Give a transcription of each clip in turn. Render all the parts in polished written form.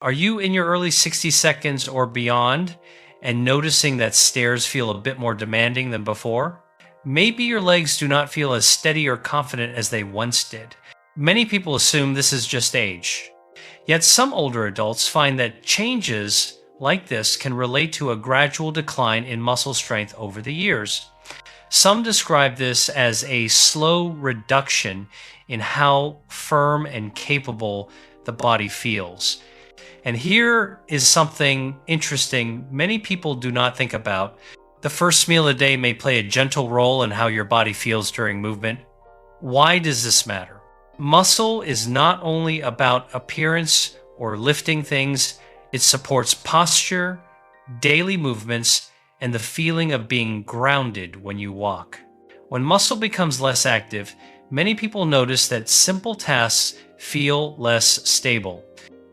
Are you in your early 60 seconds or beyond and noticing that stairs feel a bit more demanding than before? Maybe your legs do not feel as steady or confident as they once did. Many people assume this is just age. Yet some older adults find that changes like this can relate to a gradual decline in muscle strength over the years. Some describe this as a slow reduction in how firm and capable the body feels. And here is something interesting many people do not think about. The first meal a day may play a gentle role in how your body feels during movement. Why does this matter? Muscle is not only about appearance or lifting things, it supports posture, daily movements, and the feeling of being grounded when you walk. When muscle becomes less active, many people notice that simple tasks feel less stable.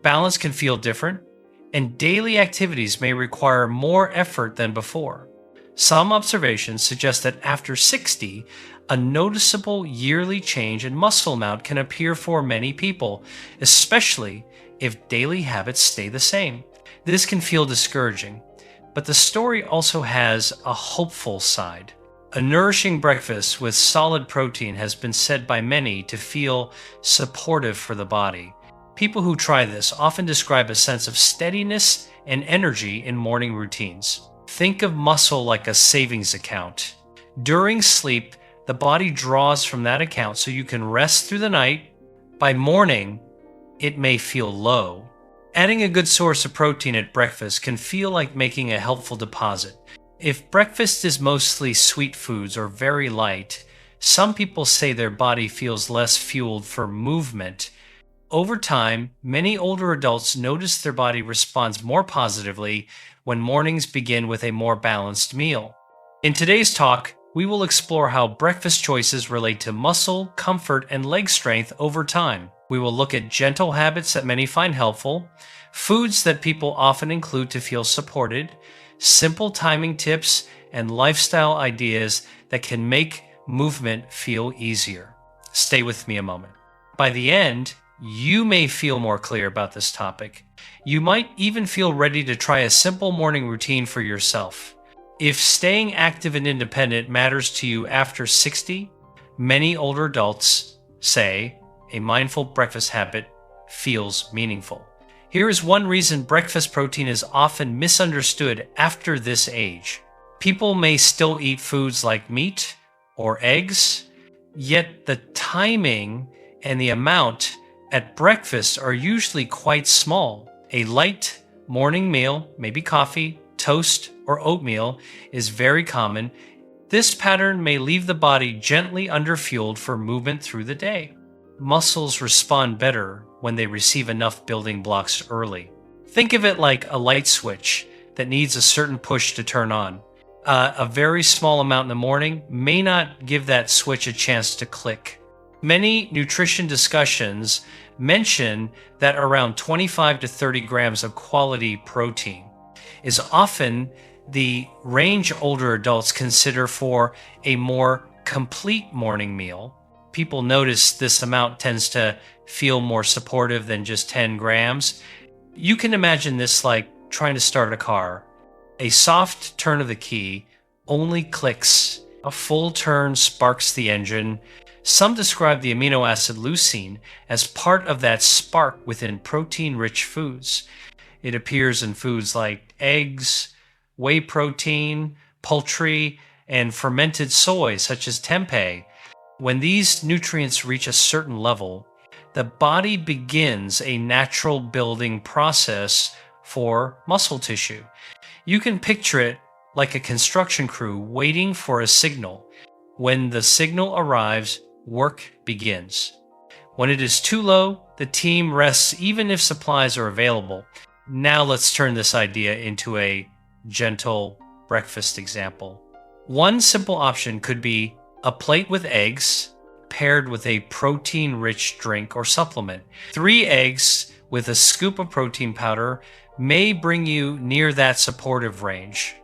Balance can feel different, and daily activities may require more effort than before. Some observations suggest that after 60, a noticeable yearly change in muscle amount can appear for many people, especially if daily habits stay the same. This can feel discouraging, but the story also has a hopeful side. A nourishing breakfast with solid protein has been said by many to feel supportive for the body. People who try this often describe a sense of steadiness and energy in morning routines. Think of muscle like a savings account. During sleep, the body draws from that account so you can rest through the night. By morning, it may feel low. Adding a good source of protein at breakfast can feel like making a helpful deposit. If breakfast is mostly sweet foods or very light, some people say their body feels less fueled for movement. Over time, many older adults notice their body responds more positively when mornings begin with a more balanced meal. In today's talk, we will explore how breakfast choices relate to muscle, comfort, and leg strength over time. We will look at gentle habits that many find helpful, foods that people often include to feel supported, simple timing tips, and lifestyle ideas that can make movement feel easier. Stay with me a moment. By the end, you may feel more clear about this topic. You might even feel ready to try a simple morning routine for yourself. If staying active and independent matters to you after 60, many older adults say a mindful breakfast habit feels meaningful. Here is one reason breakfast protein is often misunderstood after this age. People may still eat foods like meat or eggs, yet the timing and the amount at breakfast are usually quite small. A light morning meal, maybe coffee, toast, or oatmeal, is very common. This pattern may leave the body gently underfueled for movement through the day. Muscles respond better when they receive enough building blocks early. Think of it like a light switch that needs a certain push to turn on. A very small amount in the morning may not give that switch a chance to click. Many nutrition discussions mention that around 25 to 30 grams of quality protein is often the range older adults consider for a more complete morning meal. People notice this amount tends to feel more supportive than just 10 grams. You can imagine this like trying to start a car. A soft turn of the key only clicks. A full turn sparks the engine. Some describe the amino acid leucine as part of that spark within protein-rich foods. It appears in foods like eggs, whey protein, poultry, and fermented soy, such as tempeh. When these nutrients reach a certain level, the body begins a natural building process for muscle tissue. You can picture it like a construction crew waiting for a signal. When the signal arrives, work begins. When it is too low, the team rests even if supplies are available. Now let's turn this idea into a gentle breakfast example. One simple option could be a plate with eggs paired with a protein-rich drink or supplement. 3 eggs with a scoop of protein powder may bring you near that supportive range.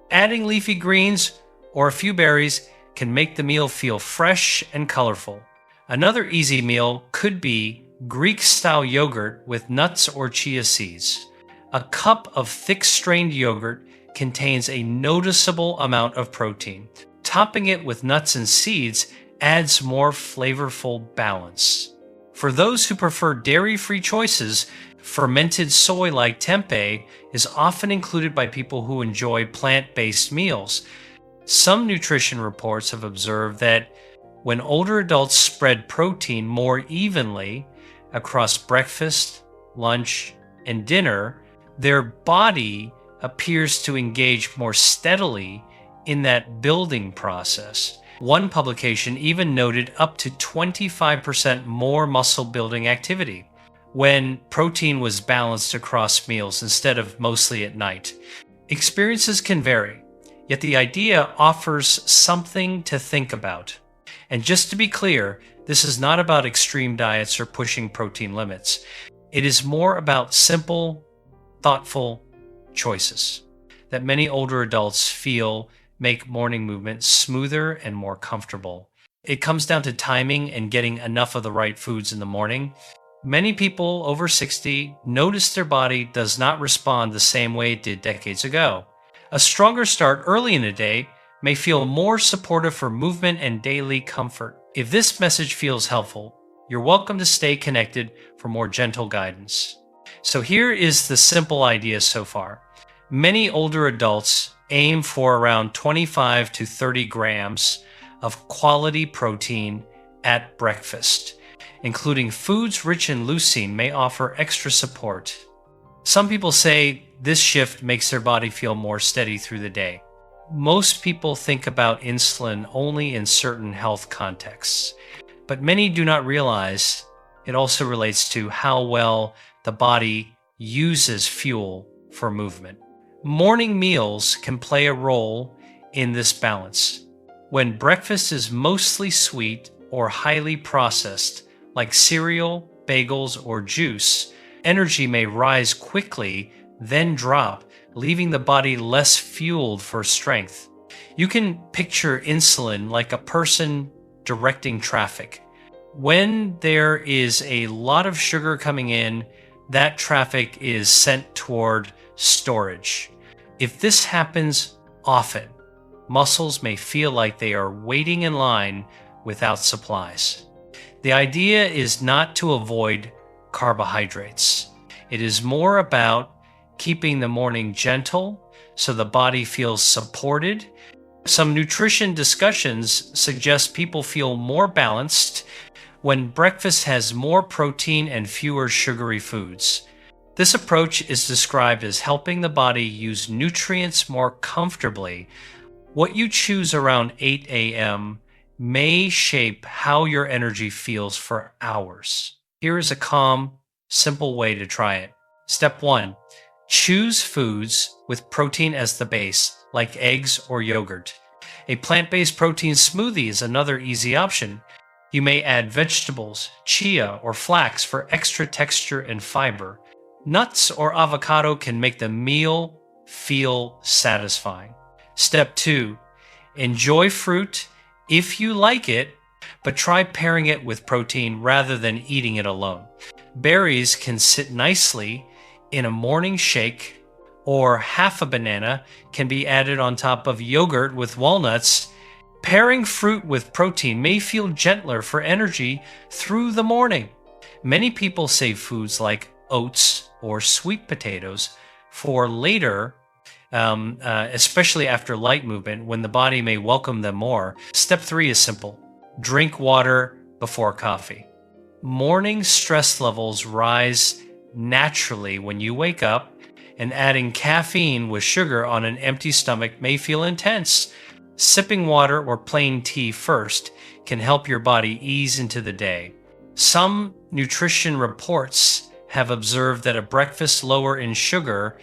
Adding leafy greens or a few berries can make the meal feel fresh and colorful. Another easy meal could be Greek-style yogurt with nuts or chia seeds. A cup of thick-strained yogurt contains a noticeable amount of protein. Topping it with nuts and seeds adds more flavorful balance. For those who prefer dairy-free choices, fermented soy like tempeh is often included by people who enjoy plant-based meals. Some nutrition reports have observed that when older adults spread protein more evenly across breakfast, lunch, and dinner, their body appears to engage more steadily in that building process. One publication even noted up to 25% more muscle building activity when protein was balanced across meals instead of mostly at night. Experiences can vary, yet the idea offers something to think about. And just to be clear, this is not about extreme diets or pushing protein limits. It is more about simple, thoughtful choices that many older adults feel make morning movement smoother and more comfortable. It comes down to timing and getting enough of the right foods in the morning. Many people over 60 notice their body does not respond the same way it did decades ago. A stronger start early in the day may feel more supportive for movement and daily comfort. If this message feels helpful, you're welcome to stay connected for more gentle guidance. So here is the simple idea so far. Many older adults aim for around 25 to 30 grams of quality protein at breakfast, including foods rich in leucine may offer extra support. Some people say this shift makes their body feel more steady through the day. Most people think about insulin only in certain health contexts, but many do not realize it also relates to how well the body uses fuel for movement. Morning meals can play a role in this balance. When breakfast is mostly sweet or highly processed, like cereal, bagels, or juice, energy may rise quickly, then drop, leaving the body less fueled for strength. You can picture insulin like a person directing traffic. When there is a lot of sugar coming in, that traffic is sent toward storage. If this happens often, muscles may feel like they are waiting in line without supplies. The idea is not to avoid carbohydrates. It is more about keeping the morning gentle so the body feels supported. Some nutrition discussions suggest people feel more balanced when breakfast has more protein and fewer sugary foods. This approach is described as helping the body use nutrients more comfortably. What you choose around 8 a.m. may shape how your energy feels for hours. Here is a calm, simple way to try it. Step 1. Choose foods with protein as the base, like eggs or yogurt. A plant-based protein smoothie is another easy option. You may add vegetables, chia, or flax for extra texture and fiber. Nuts or avocado can make the meal feel satisfying. Step 2. Enjoy fruit if you like it, but try pairing it with protein rather than eating it alone. Berries can sit nicely in a morning shake, or half a banana can be added on top of yogurt with walnuts. Pairing fruit with protein may feel gentler for energy through the morning. Many people save foods like oats or sweet potatoes for later, especially after light movement, when the body may welcome them more. Step 3 is simple. Drink water before coffee. Morning stress levels rise naturally when you wake up, and adding caffeine with sugar on an empty stomach may feel intense. Sipping water or plain tea first can help your body ease into the day. Some nutrition reports have observed that a breakfast lower in sugar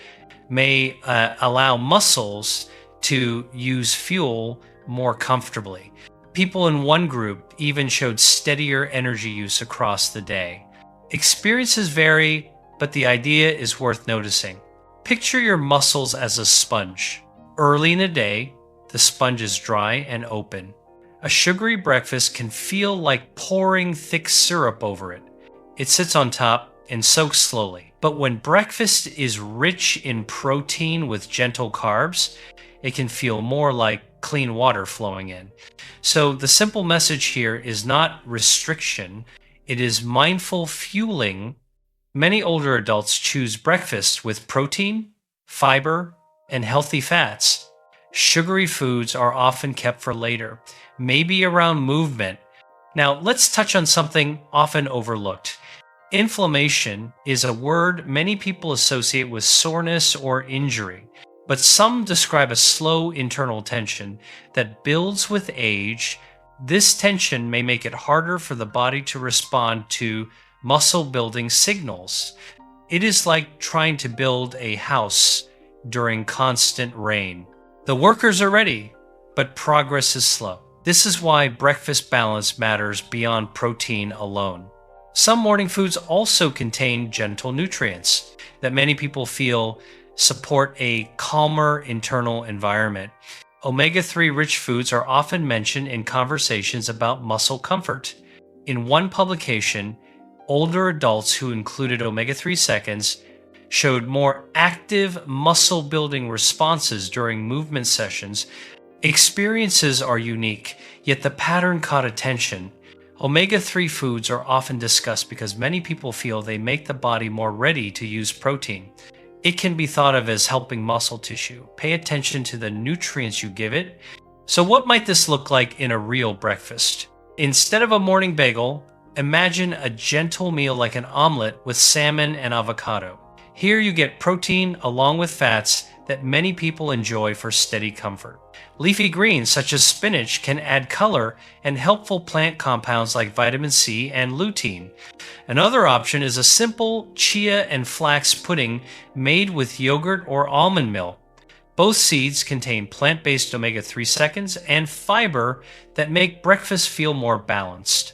may allow muscles to use fuel more comfortably. People in one group even showed steadier energy use across the day. Experiences vary, but the idea is worth noticing. Picture your muscles as a sponge. Early in the day, the sponge is dry and open. A sugary breakfast can feel like pouring thick syrup over it. It sits on top and soaks slowly. But when breakfast is rich in protein with gentle carbs, it can feel more like clean water flowing in. So the simple message here is not restriction, it is mindful fueling. Many older adults choose breakfast with protein, fiber, and healthy fats. Sugary foods are often kept for later, maybe around movement. Now, let's touch on something often overlooked. Inflammation is a word many people associate with soreness or injury, but some describe a slow internal tension that builds with age. This tension may make it harder for the body to respond to muscle building signals. It is like trying to build a house during constant rain. The workers are ready, but progress is slow. This is why breakfast balance matters beyond protein alone. Some morning foods also contain gentle nutrients that many people feel support a calmer internal environment. Omega-3 rich foods are often mentioned in conversations about muscle comfort. In one publication, older adults who included omega-3 seconds showed more active muscle building responses during movement sessions. Experiences are unique, yet the pattern caught attention. Omega-3 foods are often discussed because many people feel they make the body more ready to use protein. It can be thought of as helping muscle tissue. Pay attention to the nutrients you give it. So what might this look like in a real breakfast? Instead of a morning bagel, imagine a gentle meal like an omelet with salmon and avocado. Here you get protein along with fats that many people enjoy for steady comfort. Leafy greens such as spinach can add color and helpful plant compounds like vitamin C and lutein. Another option is a simple chia and flax pudding made with yogurt or almond milk. Both seeds contain plant-based omega-3 seconds and fiber that make breakfast feel more balanced.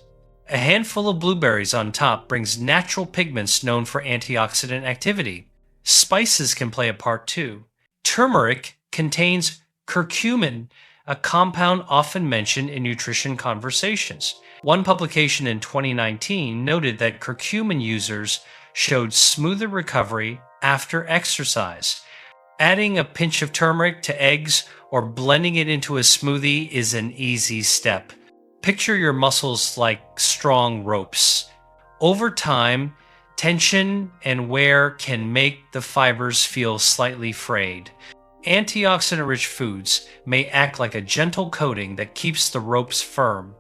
A handful of blueberries on top brings natural pigments known for antioxidant activity. Spices can play a part too. Turmeric contains curcumin, a compound often mentioned in nutrition conversations. One publication in 2019 noted that curcumin users showed smoother recovery after exercise. Adding a pinch of turmeric to eggs or blending it into a smoothie is an easy step. Picture your muscles like strong ropes. Over time, tension and wear can make the fibers feel slightly frayed. Antioxidant-rich foods may act like a gentle coating that keeps the ropes firm.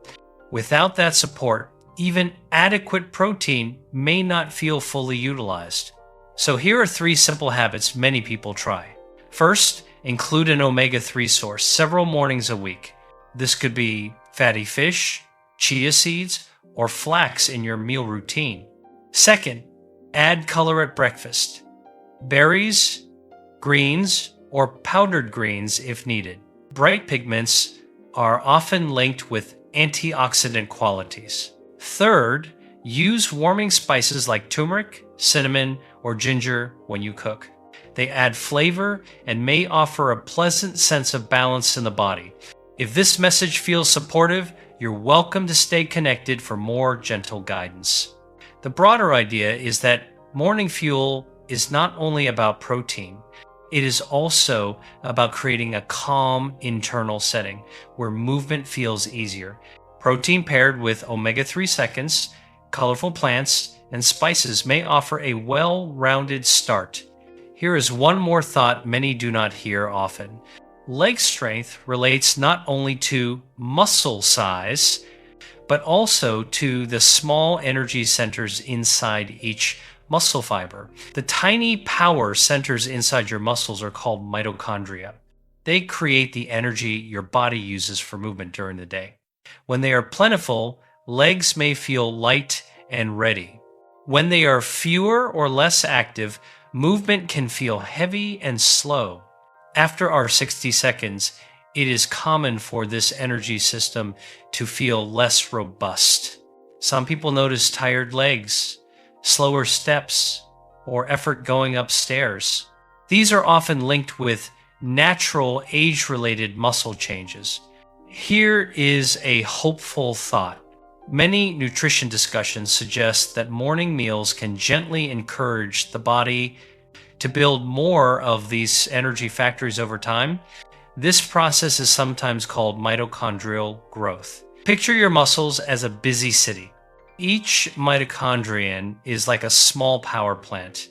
Without that support, even adequate protein may not feel fully utilized. So here are 3 simple habits many people try. First, include an omega-3 source several mornings a week. This could be fatty fish, chia seeds, or flax in your meal routine. Second, add color at breakfast. Berries, greens, or powdered greens if needed. Bright pigments are often linked with antioxidant qualities. Third, use warming spices like turmeric, cinnamon, or ginger when you cook. They add flavor and may offer a pleasant sense of balance in the body. If this message feels supportive, you're welcome to stay connected for more gentle guidance. The broader idea is that morning fuel is not only about protein, it is also about creating a calm internal setting where movement feels easier. Protein paired with omega-3 seconds, colorful plants, and spices may offer a well-rounded start. Here is one more thought many do not hear often. Leg strength relates not only to muscle size, but also to the small energy centers inside each muscle fiber. The tiny power centers inside your muscles are called mitochondria. They create the energy your body uses for movement during the day. When they are plentiful, legs may feel light and ready. When they are fewer or less active, movement can feel heavy and slow. After our 60 seconds, it is common for this energy system to feel less robust. Some people notice tired legs, slower steps, or effort going upstairs. These are often linked with natural age-related muscle changes. Here is a hopeful thought. Many nutrition discussions suggest that morning meals can gently encourage the body to build more of these energy factories over time. This process is sometimes called mitochondrial growth. Picture your muscles as a busy city. Each mitochondrion is like a small power plant.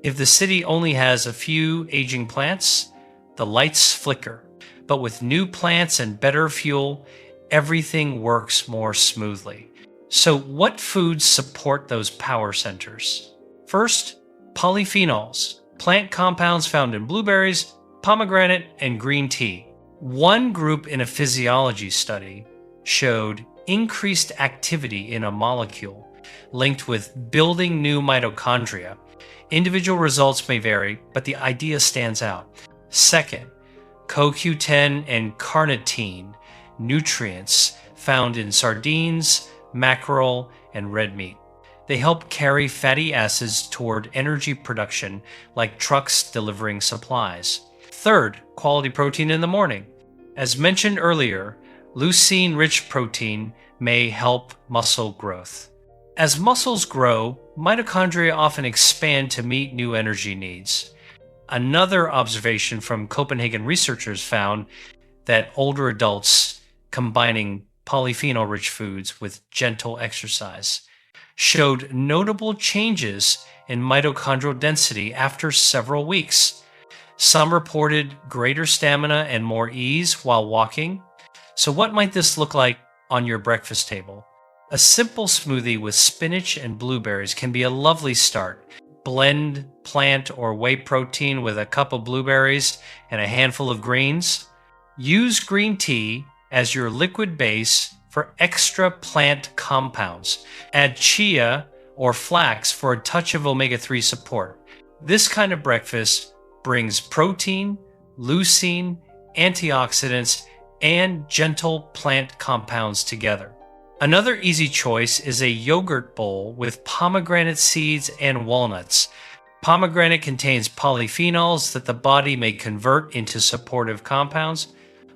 If the city only has a few aging plants, the lights flicker. But with new plants and better fuel, everything works more smoothly. So, what foods support those power centers? First, polyphenols, plant compounds found in blueberries, pomegranate, and green tea. One group in a physiology study showed increased activity in a molecule linked with building new mitochondria. Individual results may vary, but the idea stands out. Second, CoQ10 and carnitine, nutrients found in sardines, mackerel, and red meat. They help carry fatty acids toward energy production, like trucks delivering supplies. Third, quality protein in the morning. As mentioned earlier, leucine-rich protein may help muscle growth. As muscles grow, mitochondria often expand to meet new energy needs. Another observation from Copenhagen researchers found that older adults combining polyphenol-rich foods with gentle exercise showed notable changes in mitochondrial density after several weeks. Some reported greater stamina and more ease while walking. So what might this look like on your breakfast table? A simple smoothie with spinach and blueberries can be a lovely start. Blend plant or whey protein with a cup of blueberries and a handful of greens. Use green tea as your liquid base for extra plant compounds. Add chia or flax for a touch of omega-3 support. This kind of breakfast brings protein, leucine, antioxidants, and gentle plant compounds together. Another easy choice is a yogurt bowl with pomegranate seeds and walnuts. Pomegranate contains polyphenols that the body may convert into supportive compounds.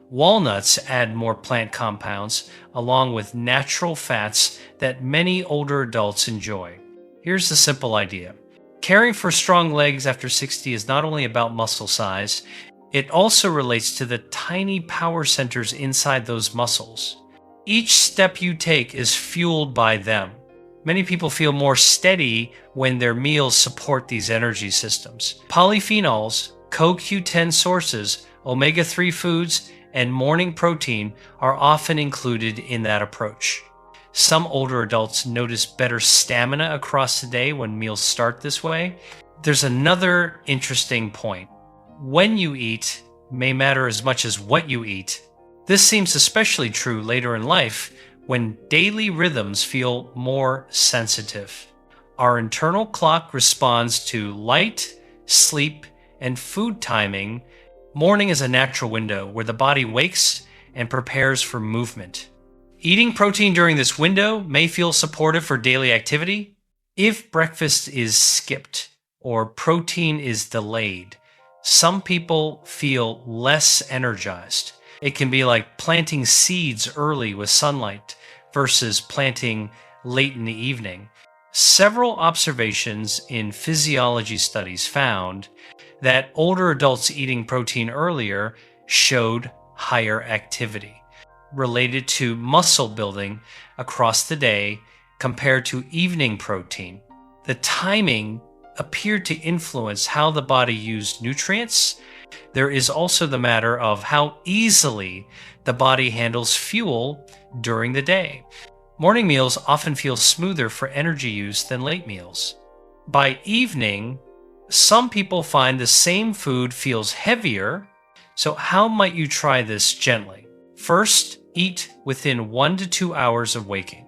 Walnuts add more plant compounds, along with natural fats that many older adults enjoy. Here's the simple idea. Caring for strong legs after 60 is not only about muscle size, it also relates to the tiny power centers inside those muscles. Each step you take is fueled by them. Many people feel more steady when their meals support these energy systems. Polyphenols, CoQ10 sources, omega-3 foods, and morning protein are often included in that approach. Some older adults notice better stamina across the day when meals start this way. There's another interesting point. When you eat may matter as much as what you eat. This seems especially true later in life when daily rhythms feel more sensitive. Our internal clock responds to light, sleep, and food timing. Morning is a natural window where the body wakes and prepares for movement. Eating protein during this window may feel supportive for daily activity. If breakfast is skipped or protein is delayed, some people feel less energized. It can be like planting seeds early with sunlight versus planting late in the evening. Several observations in physiology studies found that older adults eating protein earlier showed higher activity related to muscle building across the day compared to evening protein. The timing appeared to influence how the body used nutrients. There is also the matter of how easily the body handles fuel during the day. Morning meals often feel smoother for energy use than late meals. By evening, some people find the same food feels heavier. So how might you try this gently? First, eat within 1 to 2 hours of waking.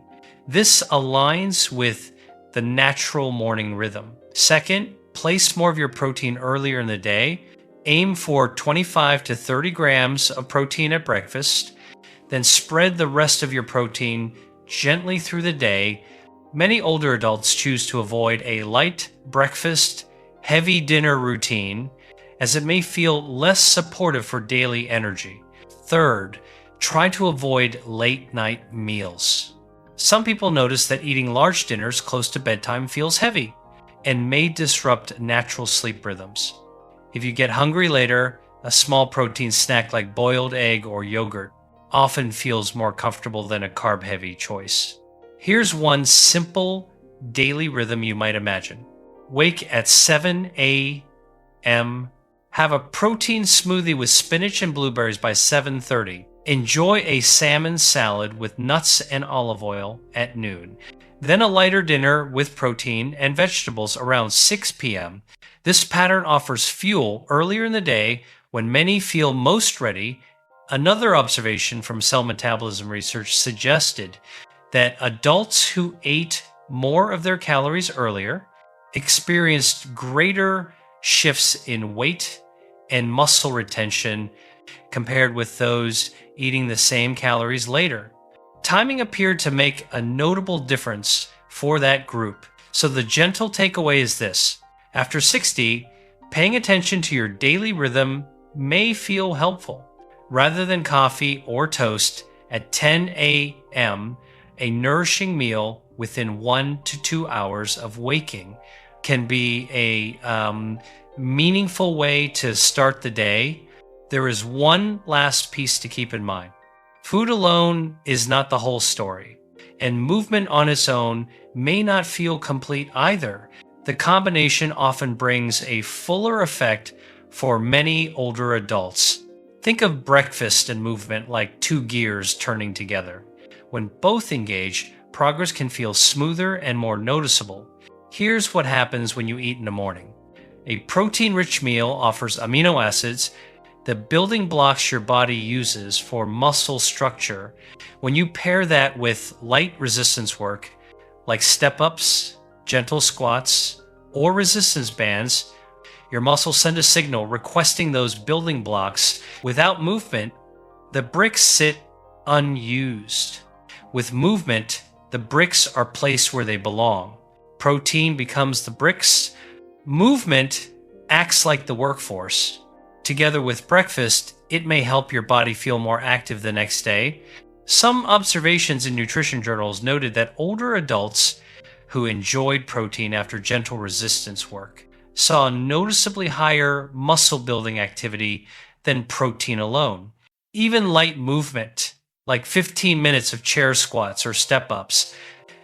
This aligns with the natural morning rhythm. Second, place more of your protein earlier in the day. Aim for 25 to 30 grams of protein at breakfast. Then spread the rest of your protein gently through the day. Many older adults choose to avoid a light breakfast, heavy dinner routine, as it may feel less supportive for daily energy. Third, try to avoid late night meals. Some people notice that eating large dinners close to bedtime feels heavy and may disrupt natural sleep rhythms. If you get hungry later, a small protein snack like boiled egg or yogurt often feels more comfortable than a carb-heavy choice. Here's one simple daily rhythm you might imagine. Wake at 7 a.m. Have a protein smoothie with spinach and blueberries by 7:30. Enjoy a salmon salad with nuts and olive oil at noon. Then a lighter dinner with protein and vegetables around 6 p.m. This pattern offers fuel earlier in the day when many feel most ready. Another observation from cell metabolism research suggested that adults who ate more of their calories earlier experienced greater shifts in weight and muscle retention compared with those eating the same calories later. Timing appeared to make a notable difference for that group. So the gentle takeaway is this: after 60, paying attention to your daily rhythm may feel helpful. Rather than coffee or toast at 10 a.m., a nourishing meal within 1 to 2 hours of waking can be a meaningful way to start the day. There is one last piece to keep in mind. Food alone is not the whole story, and movement on its own may not feel complete either. The combination often brings a fuller effect for many older adults. Think of breakfast and movement like two gears turning together. When both engage, progress can feel smoother and more noticeable. Here's what happens when you eat in the morning. A protein-rich meal offers amino acids, the building blocks your body uses for muscle structure. When you pair that with light resistance work, like step-ups, gentle squats, or resistance bands, your muscles send a signal requesting those building blocks. Without movement, the bricks sit unused. With movement, the bricks are placed where they belong. Protein becomes the bricks. Movement acts like the workforce. Together with breakfast, it may help your body feel more active the next day. Some observations in nutrition journals noted that older adults who enjoyed protein after gentle resistance work saw noticeably higher muscle building activity than protein alone. Even light movement, like 15 minutes of chair squats or step-ups,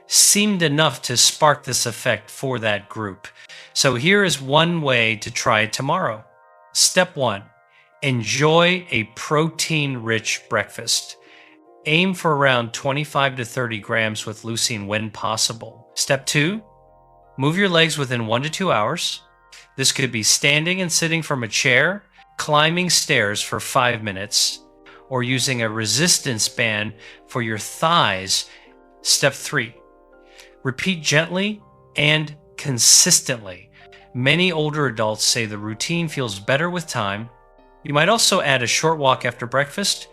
seemed enough to spark this effect for that group. So here is one way to try it tomorrow. Step 1, enjoy a protein-rich breakfast. Aim for around 25 to 30 grams with leucine when possible. Step 2, move your legs within 1 to 2 hours. This could be standing and sitting from a chair, climbing stairs for 5 minutes, or using a resistance band for your thighs. Step 3, repeat gently and consistently. Many older adults say the routine feels better with time. You might also add a short walk after breakfast.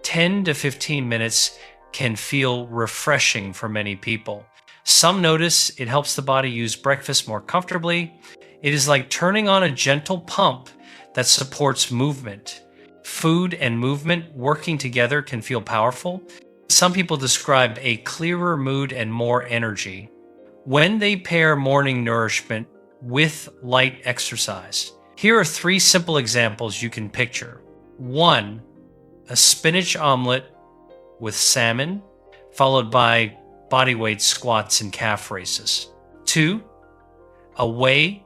10 to 15 minutes can feel refreshing for many people. Some notice it helps the body use breakfast more comfortably. It is like turning on a gentle pump that supports movement. Food and movement working together can feel powerful. Some people describe a clearer mood and more energy when they pair morning nourishment with light exercise. Here are 3 simple examples you can picture. 1, a spinach omelet with salmon, followed by bodyweight squats and calf raises. 2, a whey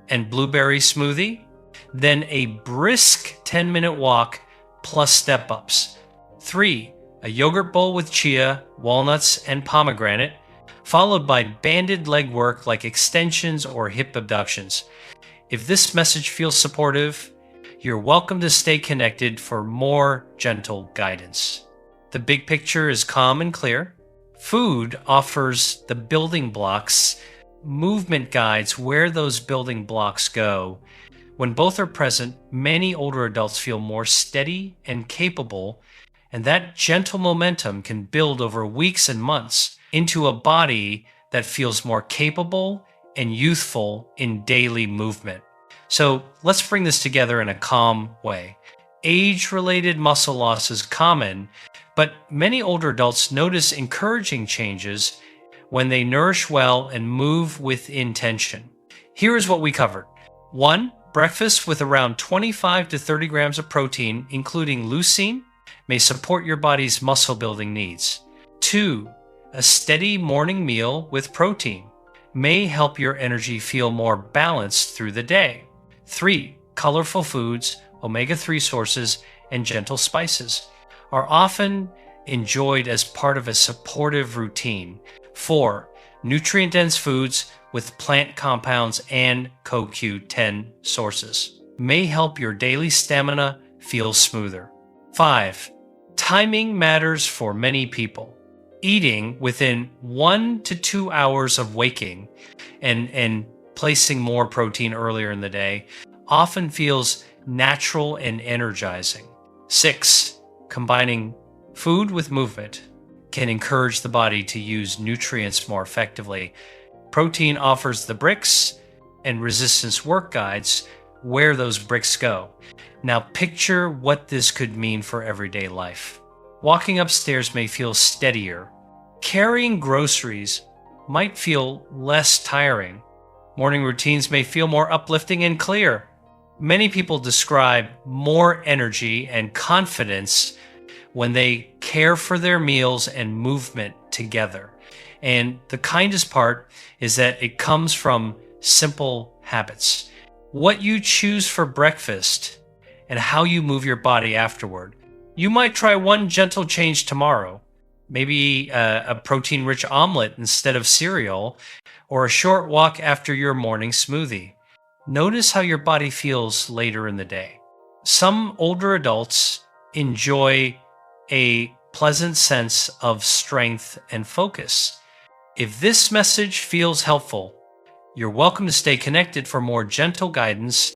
and blueberry smoothie, then a brisk 10-minute walk plus step-ups. 3, a yogurt bowl with chia, walnuts, and pomegranate, followed by banded leg work like extensions or hip abductions. If this message feels supportive, you're welcome to stay connected for more gentle guidance. The big picture is calm and clear. Food offers the building blocks. Movement guides where those building blocks go. When both are present, many older adults feel more steady and capable, and that gentle momentum can build over weeks and months into a body that feels more capable and youthful in daily movement. So let's bring this together in a calm way. Age-related muscle loss is common, But many older adults notice encouraging changes when they nourish well and move with intention. Here is what we covered. 1. Breakfast with around 25 to 30 grams of protein, including leucine, may support your body's muscle building needs. 2. A steady morning meal with protein may help your energy feel more balanced through the day. 3. Colorful foods, omega-3 sources, and gentle spices are often enjoyed as part of a supportive routine. 4. Nutrient-dense foods with plant compounds and CoQ10 sources may help your daily stamina feel smoother. 5. Timing matters for many people. Eating within 1 to 2 hours of waking and placing more protein earlier in the day often feels natural and energizing. 6. Combining food with movement can encourage the body to use nutrients more effectively. Protein offers the bricks, and resistance work guides where those bricks go. Now picture what this could mean for everyday life. Walking upstairs may feel steadier. Carrying groceries might feel less tiring. Morning routines may feel more uplifting and clear. Many people describe more energy and confidence when they care for their meals and movement together. And the kindest part is that it comes from simple habits. What you choose for breakfast and how you move your body afterward. You might try one gentle change tomorrow, maybe a protein-rich omelet instead of cereal, or a short walk after your morning smoothie. Notice how your body feels later in the day. Some older adults enjoy a pleasant sense of strength and focus. If this message feels helpful, you're welcome to stay connected for more gentle guidance